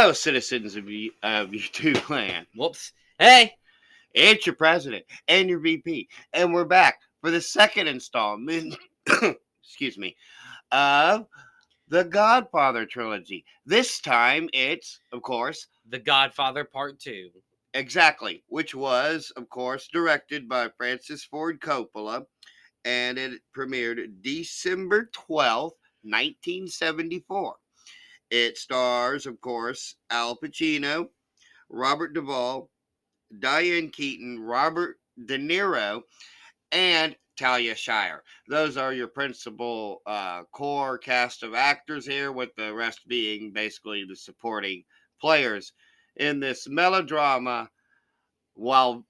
Hello, citizens of YouTube land. Whoops. Hey! It's your president and your VP, and we're back for the second installment, excuse me, of the Godfather trilogy. This time it's, of course, The Godfather Part 2. exactly, which was, of course, directed by Francis Ford Coppola, and it premiered December 12th, 1974. It stars, of course, Al Pacino, Robert Duvall, Diane Keaton, Robert De Niro, and Talia Shire. Those are your principal core cast of actors here, with the rest being basically the supporting players in this melodrama. While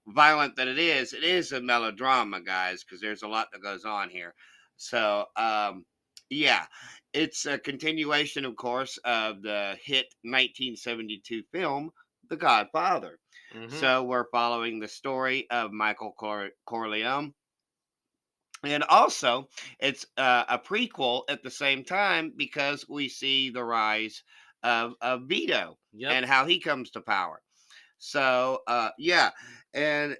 violent that it is a melodrama, guys, because there's a lot that goes on here. So, yeah, it's a continuation, of course, of the hit 1972 film, The Godfather. Mm-hmm. So we're following the story of Michael Corleone. And also, it's a prequel at the same time because we see the rise of Vito Yep. and how he comes to power. So, yeah, and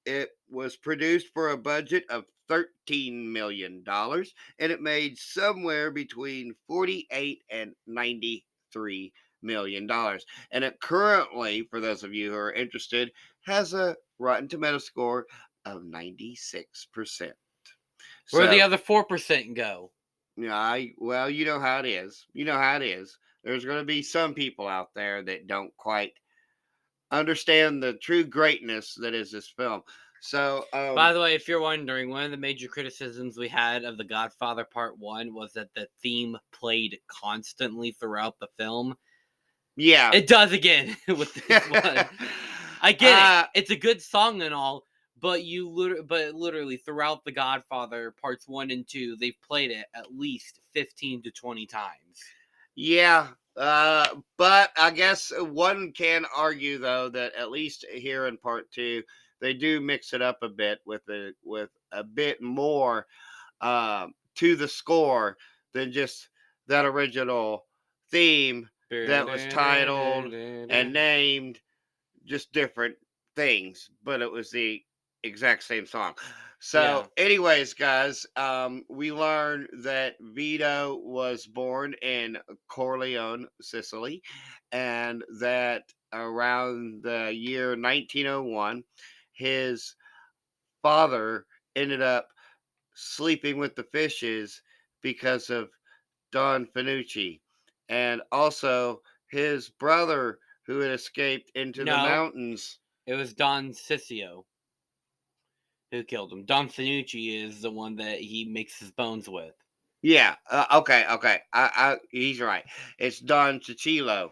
it was produced for a budget of $13 million, and it made somewhere between 48 and 93 million dollars. And it currently, for those of you who are interested, has a Rotten Tomato score of 96%. Where'd the So, other 4% go? yeah, well, you know how it is. You know how it is. There's going to be some people out there that don't quite understand the true greatness that is this film. So, By the way, if you're wondering, one of the major criticisms we had of The Godfather Part 1 was that the theme played constantly throughout the film. yeah, It does again with this one. I get it. It's a good song and all, but literally throughout The Godfather Parts 1 and 2, they've played it at least 15 to 20 times. yeah. But I guess one can argue though that at least here in part two, they do mix it up a bit with a bit more to the score than just that original theme that was titled and named just different things, but it was the exact same song. So, anyways, guys, we learned that Vito was born in Corleone, Sicily, and that around the year 1901, his father ended up sleeping with the fishes because of Don Fanucci, and also his brother who had escaped into the No, mountains. it was Don Ciccio who killed him. Don Fanucci is the one that he makes his bones with. Yeah. Okay. He's right. It's Don Cicillo,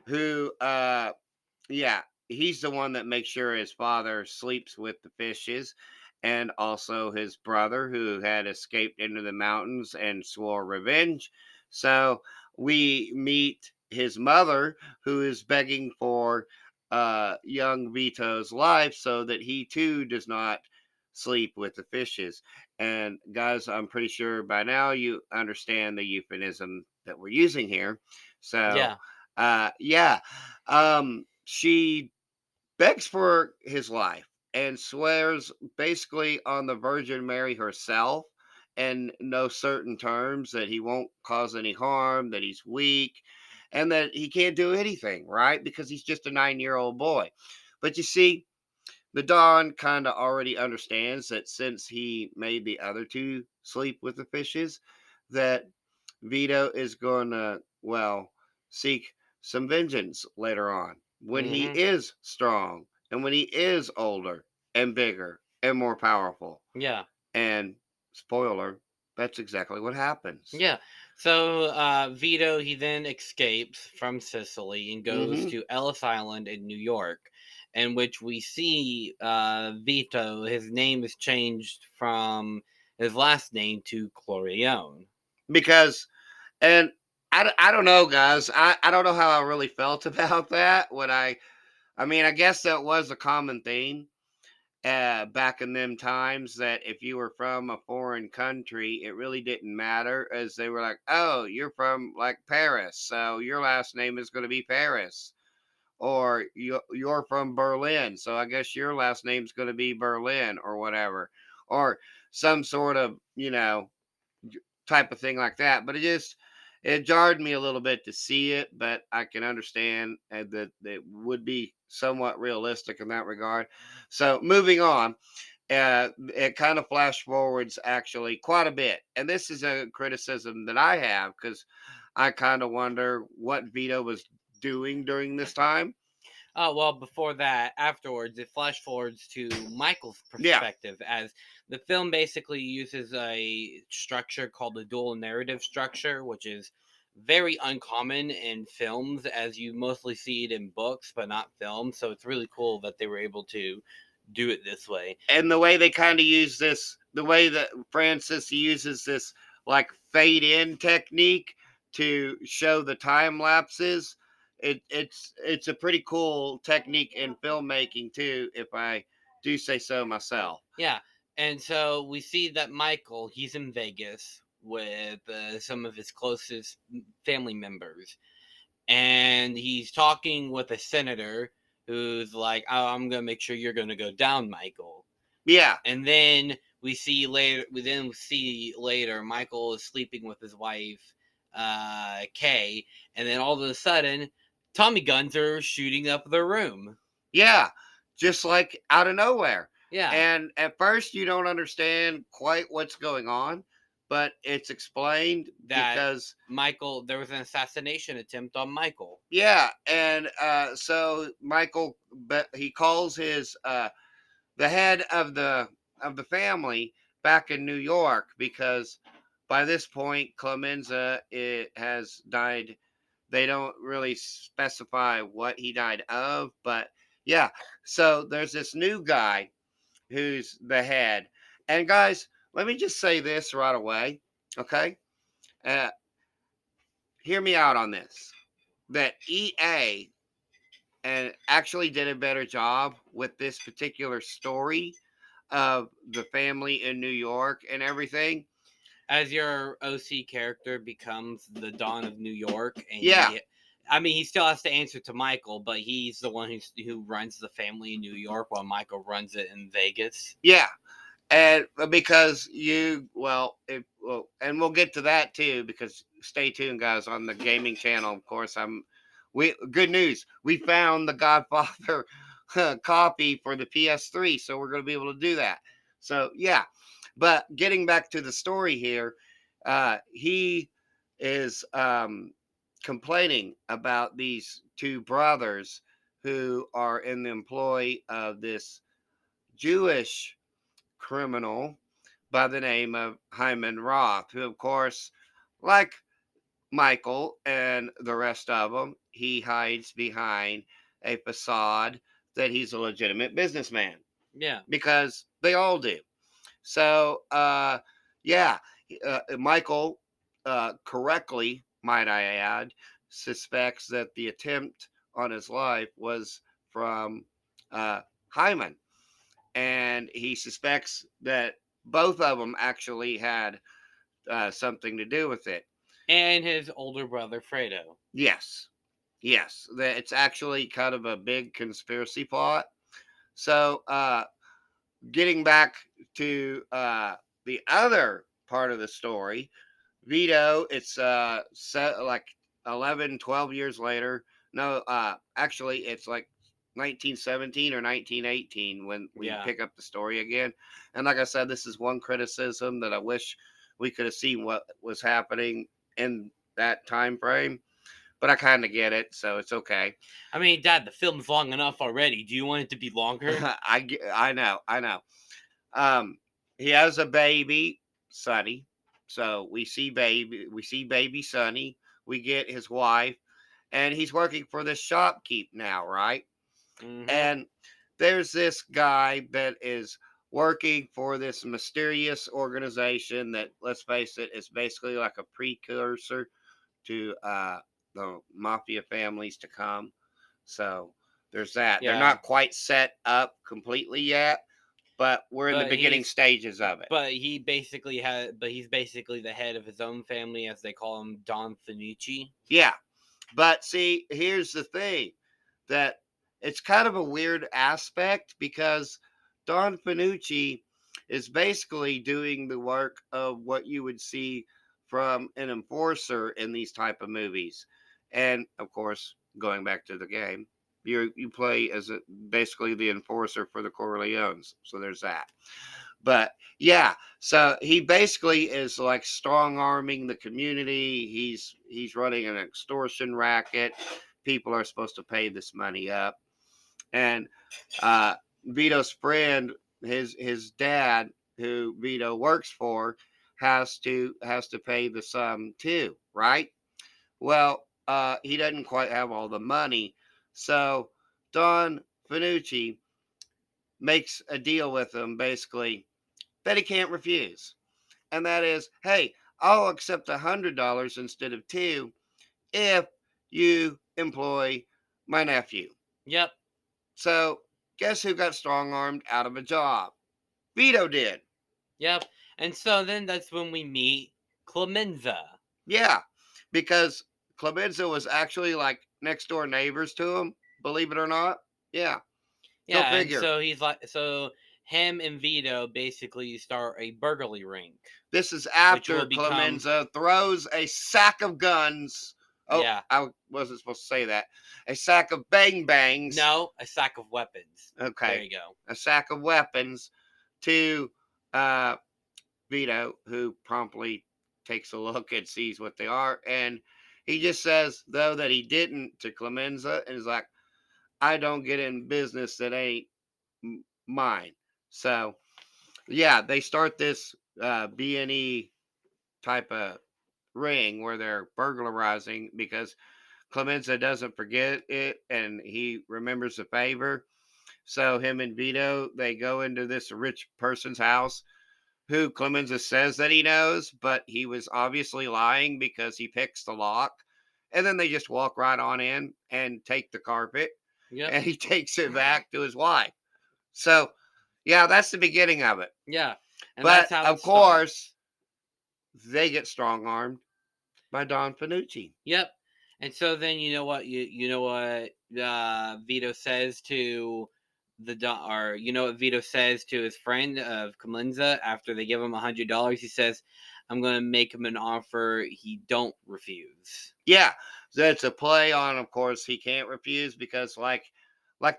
who, yeah, he's the one that makes sure his father sleeps with the fishes, and also his brother who had escaped into the mountains and swore revenge. So we meet his mother, who is begging for young Vito's life so that he too does not sleep with the fishes. And guys, I'm pretty sure by now you understand the euphemism that we're using here. So, Yeah. yeah, she begs for his life and swears basically on the Virgin Mary herself and no certain terms that he won't cause any harm, that he's weak, and that he can't do anything, right? Because he's just a 9-year-old boy. But you see, the Don kind of already understands that since he made the other two sleep with the fishes, that Vito is going to, well, seek some vengeance later on when he Mm-hmm. is strong and when he is older and bigger and more powerful. Yeah. And spoiler, that's exactly what happens. Yeah. So Vito, he then escapes from Sicily and goes Mm-hmm. to Ellis Island in New York, in which we see Vito, his name is changed from his last name to Corleone. Because, and I don't know, guys. I don't know how I really felt about that when I mean, I guess that was a common theme. back in them times, that if you were from a foreign country, it really didn't matter, as they were like, "Oh, you're from like Paris, so your last name is going to be Paris." Or you're from Berlin, so I guess your last name's going to be Berlin or whatever, or some sort of type of thing like that. But it jarred me a little bit to see it, but I can understand that it would be somewhat realistic in that regard. So moving on, it kind of flash forwards actually quite a bit, and this is a criticism that I have because I kind of wonder what Vito was doing during this time. Oh, well, before that, afterwards, it flash forwards to Michael's Yeah, perspective as the film basically uses a structure called the dual narrative structure, which is very uncommon in films, as you mostly see it in books, but not films. So it's really cool that they were able to do it this way. and the way they kind of use this, the way that Francis uses this like fade in technique to show the time lapses, it's a pretty cool technique in filmmaking too, if I do say so myself. Yeah. And so we see that Michael, he's in Vegas with some of his closest family members, and he's talking with a senator who's like, "Oh, I'm gonna make sure you're gonna go down, Michael." Yeah, And then we see later Michael is sleeping with his wife, Kay, and then all of a sudden, Tommy guns are shooting up the room. yeah, just like out of nowhere. Yeah, And at first, you don't understand quite what's going on, but it's explained that because Michael, there was an assassination attempt on Michael. yeah, and so Michael, but he calls his the head of the family back in New York, because by this point Clemenza it has died. They don't really specify what he died of, but yeah. So there's this new guy who's the head, and guys, let me just say this right away, okay? Uh, Hear me out on this. That EA and actually did a better job with this particular story of the family in New York and everything. As your OC character becomes the Dawn of New York, and Yeah, I mean, he still has to answer to Michael, but he's the one who runs the family in New York, while Michael runs it in Vegas. yeah. And because and we'll get to that too, because stay tuned, guys, on the gaming channel. Of course, we good news. We found the Godfather copy for the PS3, so we're going to be able to do that. So yeah, but getting back to the story here, he is complaining about these two brothers who are in the employ of this Jewish criminal by the name of Hyman Roth, who, of course, like Michael and the rest of them, he hides behind a facade that he's a legitimate businessman, Yeah, because they all do. So, yeah, Michael, correctly, might I add, suspects that the attempt on his life was from Hyman, and he suspects that both of them actually had something to do with it. and his older brother Fredo. Yes, yes, that it's actually kind of a big conspiracy plot. So, getting back to the other part of the story, Vito, it's set like 11, 12 years later. No, actually, it's like 1917 or 1918 when we Yeah, pick up the story again. And like I said, this is one criticism that I wish we could have seen what was happening in that time frame, but I kind of get it, so it's okay. I mean, Dad, the film's long enough already. Do you want it to be longer? I know, I know. Um, he has a baby, Sonny. So we see baby Sonny. We get his wife, and he's working for this shopkeep now, right? Mm-hmm. And there's this guy that is working for this mysterious organization that, let's face it, is basically like a precursor to the mafia families to come. So there's that. They're Yeah. not quite set up completely yet, but we're in the But beginning he's stages of it. but he's basically the head of his own family, as they call him, Don Finucci. Yeah. But see, here's the thing that it's kind of a weird aspect because Don Finucci is basically doing the work of what you would see from an enforcer in these type of movies. And of course, going back to the game, you play as basically the enforcer for the Corleones. So there's that. But yeah, so he basically is like strong arming the community. He's running an extortion racket. People are supposed to pay this money up, and uh, Vito's friend, his dad, who Vito works for, has to pay the sum too, right? Well, he doesn't quite have all the money, so Don Finucci makes a deal with him basically that he can't refuse. And that is, hey, I'll accept $100 instead of two if you employ my nephew. Yep, So guess who got strong armed out of a job? Vito did. yep. And so then that's when we meet Clemenza. Yeah, because Clemenza was actually like next door neighbors to him, believe it or not. Yeah, go Yeah, and figure. so him and Vito basically start a burglary ring, This is which after will become Clemenza throws a sack of guns. Oh, yeah, I wasn't supposed to say that. A sack of bang bangs. no, a sack of weapons. There Okay. you go. A sack of weapons to uh, Vito, who promptly takes a look and sees what they are. And he just says, though, that he didn't to Clemenza and is like, I don't get in business that ain't mine. So, yeah, they start this B&E type of ring where they're burglarizing because Clemenza doesn't forget it and he remembers the favor. So him and Vito, they go into this rich person's house who Clemenza says that he knows, but he was obviously lying because he picks the lock. And then they just walk right on in and take the carpet Yep. and he takes it back to his wife. So, yeah, that's the beginning of it. Yeah. And that's But how it of starts. course, they get strong armed by Don Finucci. Yep. And so then you know what Vito says to or you know what Vito says to his friend of Clemenza after they give him $100. He says, "I'm going to make him an offer he don't refuse." Yeah, that's a play on. Of course, he can't refuse because, like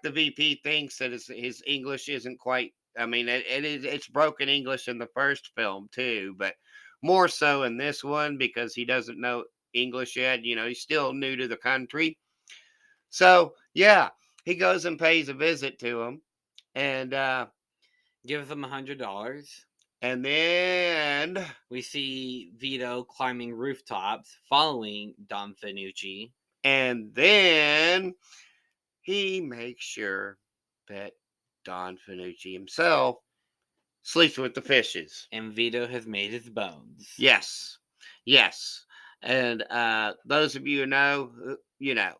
the VP thinks that his English isn't quite. I mean, it's broken English in the first film too, but more so in this one because he doesn't know English yet. You know, he's still new to the country. So yeah, he goes and pays a visit to him, and Gives him $100. and then We see Vito climbing rooftops, following Don Finucci, and then he makes sure that Don Finucci himself sleeps with the fishes. and Vito has made his bones. Yes, yes. And those of you who know, you know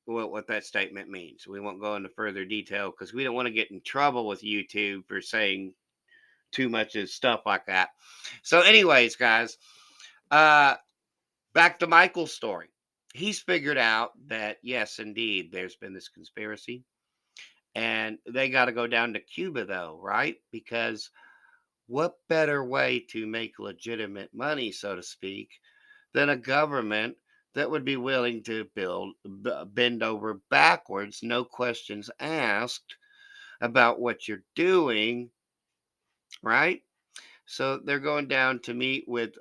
what that statement means. We won't go into further detail because we don't want to get in trouble with YouTube for saying too much of stuff like that. So, anyways, guys, uh, back to Michael's story. He's figured out that yes, indeed, there's been this conspiracy, and they got to go down to Cuba, though, right? Because what better way to make legitimate money, so to speak, than a government that would be willing to bend over backwards, no questions asked about what you're doing, right? So they're going down to meet with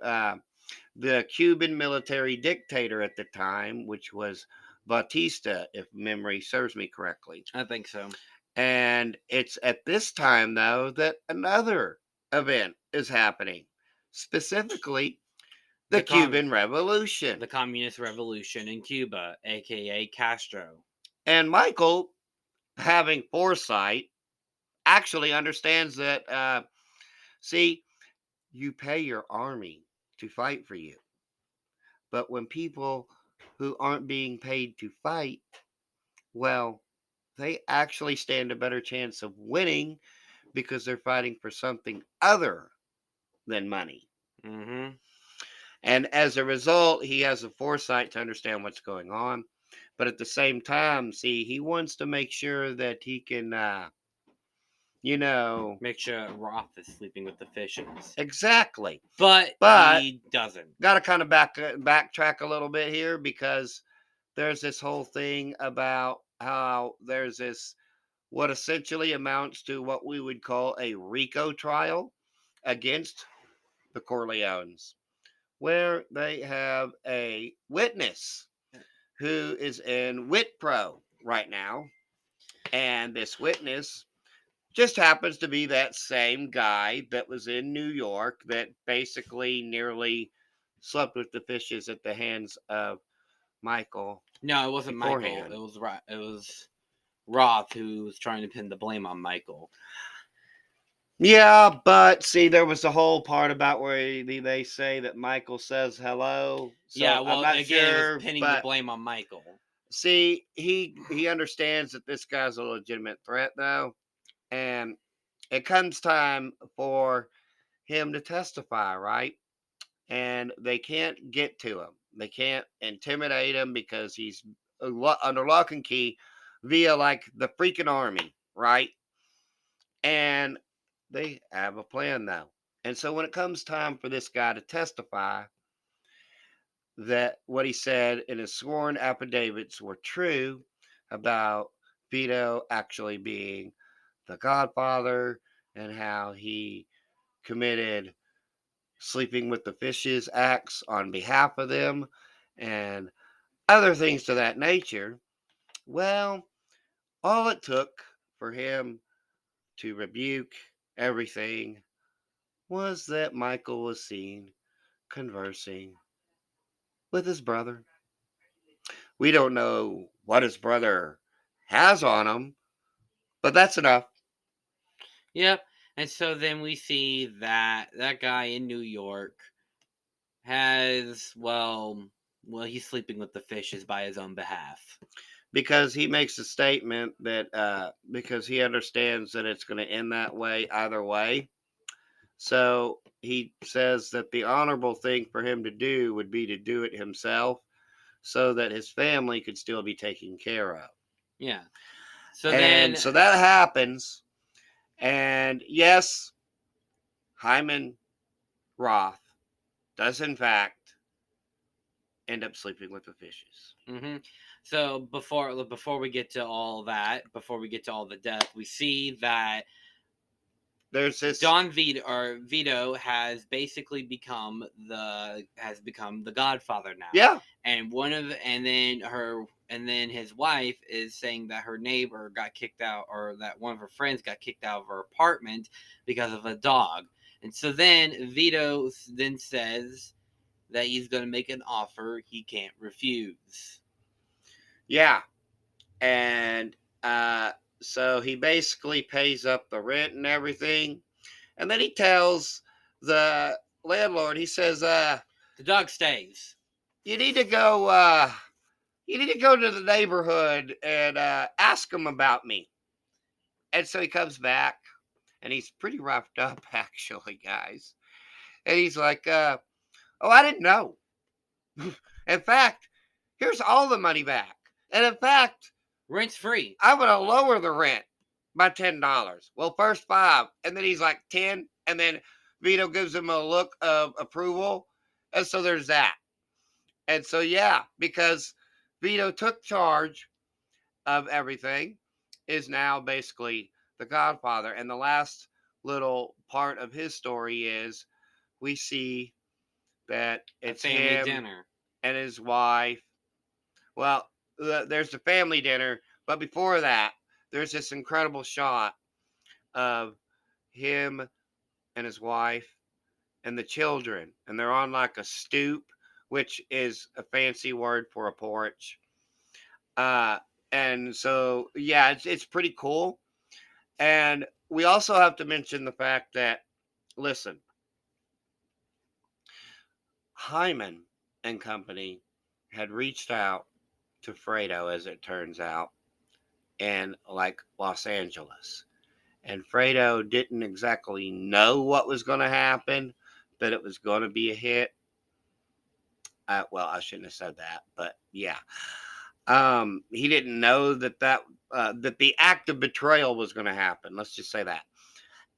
the Cuban military dictator at the time, which was Batista, if memory serves me correctly. I think so. And it's at this time, though, that another event is happening, specifically the The com- Cuban Revolution. the communist revolution in Cuba, aka Castro. And Michael, having foresight, actually understands that, see, you pay your army to fight for you. But when people who aren't being paid to fight, well, they actually stand a better chance of winning because they're fighting for something other than money. Mm-hmm. And as a result, he has the foresight to understand what's going on. But at the same time, see, he wants to make sure that he can, you know, Make sure Roth is sleeping with the fishes. exactly. But But he doesn't. got to kind of backtrack a little bit here because there's this whole thing about how there's this what essentially amounts to what we would call a RICO trial against the Corleones, where they have a witness who is in Whitpro right now. And this witness just happens to be that same guy that was in New York that basically nearly slept with the fishes at the hands of Michael No, it wasn't Michael. beforehand. It was Roth who was trying to pin the blame on Michael. Yeah, but see, there was the whole part about where they say that Michael says hello. Yeah, So I'm well, not again, it was sure, pinning the but blame on Michael. see, he understands that this guy's a legitimate threat, though, and it comes time for him to testify, right? And they can't get to him. They can't intimidate him because he's under lock and key via like the freaking army, right? And they have a plan though. And so when it comes time for this guy to testify that what he said in his sworn affidavits were true about Vito actually being the Godfather and how he committed sleeping with the fishes acts on behalf of them and other things to that nature, well, all it took for him to rebuke everything was that Michael was seen conversing with his brother. We don't know what his brother has on him, but that's enough. Yep. And so then we see that that guy in New York has he's sleeping with the fishes by his own behalf. Because he makes a statement that because he understands that it's going to end that way either way. So he says that the honorable thing for him to do would be to do it himself so that his family could still be taken care of. Yeah. So And then so that happens. And yes, Hyman Roth does, in fact, end up sleeping with the fishes. hmm So before we get to all that, before we get to all the death, we see that There's this, Don Vito has become the Godfather now, yeah, and then his wife is saying that her neighbor got kicked out, or that one of her friends got kicked out of her apartment because of a dog, and so then Vito then says that he's going to make an offer he can't refuse. yeah. And uh, so he basically pays up the rent and everything. And then he tells the landlord, he says, The dog stays. you need to go, you need to go to the neighborhood and ask them about me. And so he comes back and he's pretty roughed up, actually, guys. And he's like, oh, I didn't know. In fact, here's all the money back. And in fact, Rent's free. I'm going to lower the rent by $10. Well, first five. And then he's like 10. And then Vito gives him a look of approval. And so there's that. And so, yeah, because Vito took charge of everything, is now basically the Godfather. And the last little part of his story is we see that A it's family him dinner. and his wife. Well, there's the family dinner, but before that, there's this incredible shot of him and his wife and the children, and they're on like a stoop, which is a fancy word for a porch. Uh, and so, yeah, it's pretty cool. And we also have to mention the fact that, listen, Hyman and company had reached out to Fredo, as it turns out, in like Los Angeles. and Fredo didn't exactly know what was going to happen, that it was going to be a hit. Well, I shouldn't have said that, but yeah. He didn't know that the act of betrayal was going to happen. Let's just say that.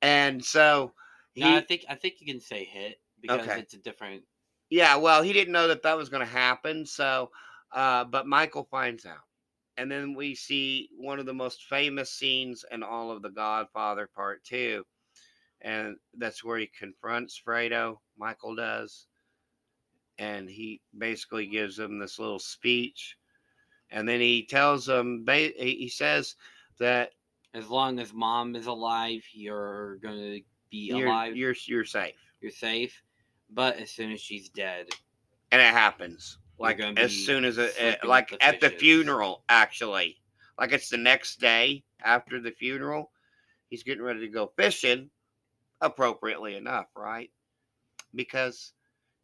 And so No, I he think I think you can say hit because okay. it's a different. Yeah, well, he didn't know that that was going to happen. So, but Michael finds out. And then we see one of the most famous scenes in all of The Godfather Part 2. And that's where he confronts Fredo, Michael does. And he basically gives him this little speech. And then he tells him, he says that As long as mom is alive, you're gonna be alive. you're safe. You're safe. But as soon as she's dead, And it happens you're like gonna as be soon as sleeping with like the at the fishes. funeral, actually, like it's the next day after the funeral. He's getting ready to go fishing, appropriately enough, right? Because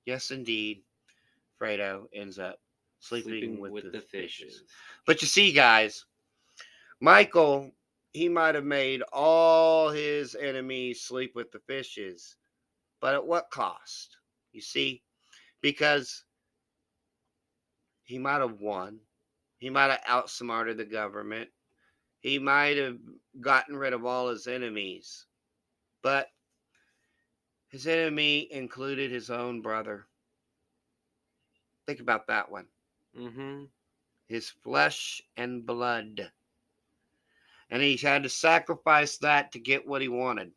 yes, indeed, Fredo ends up sleeping Sleeping with with the the fishes. fishes. But you see, guys, Michael, he might have made all his enemies sleep with the fishes, but at what cost? You see, because he might have won. He might have outsmarted the government. He might have gotten rid of all his enemies. But his enemy included his own brother. Think about that one. Mm-hmm. His flesh and blood. And he had to sacrifice that to get what he wanted.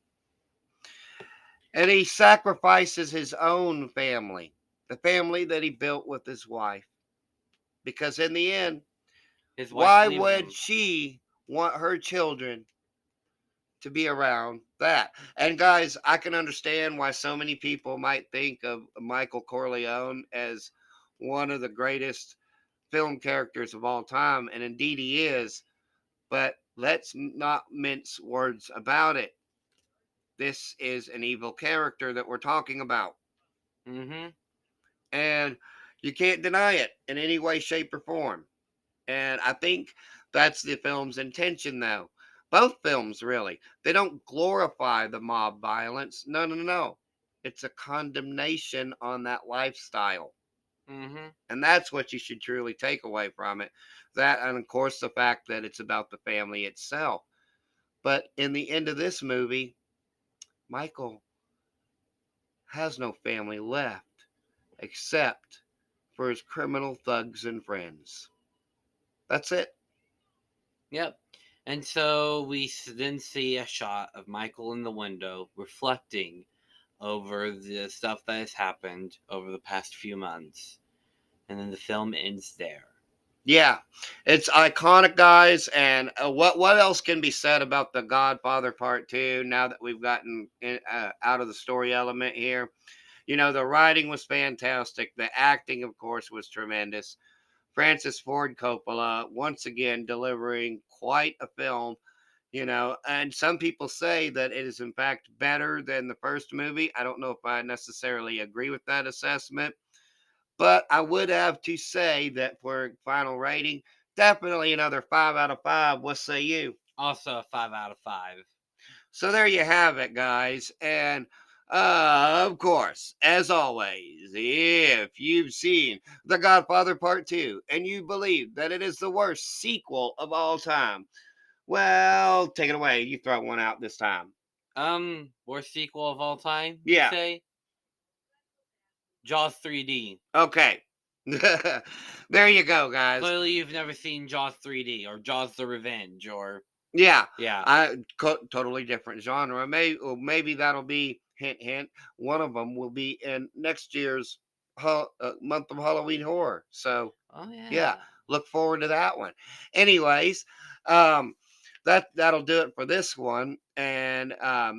And he sacrifices his own family, the family that he built with his wife. Because in the end, His wife why leaves would him. she want her children to be around that? And guys, I can understand why so many people might think of Michael Corleone as one of the greatest film characters of all time. And indeed he is. But let's not mince words about it. This is an evil character that we're talking about. Mm-hmm. And you can't deny it in any way, shape, or form. And I think that's the film's intention, though. Both films, really. They don't glorify the mob violence. No, no, no, no. It's a condemnation on that lifestyle. Mm-hmm. And that's what you should truly take away from it. That, and of course, the fact that it's about the family itself. But in the end of this movie, Michael has no family left except for his criminal thugs and friends. That's it. Yep. And so we then see a shot of Michael in the window reflecting over the stuff that has happened over the past few months. And then the film ends there. Yeah, it's iconic, guys. And what else can be said about the Godfather Part Two? Now that we've gotten out of the story element here, you know the writing was fantastic. The acting, of course, was tremendous. Francis Ford Coppola once again delivering quite a film. You know, and some people say that it is in fact better than the first movie. I don't know if I necessarily agree with that assessment. But I would have to say that for final rating, definitely another 5 out of 5. What say you? Also a 5 out of 5. So there you have it, guys. And of course, as always, if you've seen The Godfather Part 2 and you believe that it is the worst sequel of all time, well, take it away. You throw one out this time. Worst sequel of all time, you Yeah. say? Jaws 3D. Okay. There you go, guys. Clearly you've never seen Jaws 3D or Jaws the Revenge or Yeah, yeah. totally different genre. Maybe that'll be hint hint. One of them will be in next year's month of Halloween horror. So Oh yeah, yeah. look forward to that one. Anyways, um, that'll do it for this one, and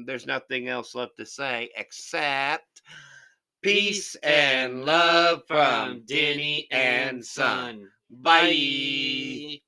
there's nothing else left to say except peace Peace and and love love from from Denny Denny and and Son. Son. Bye. Bye.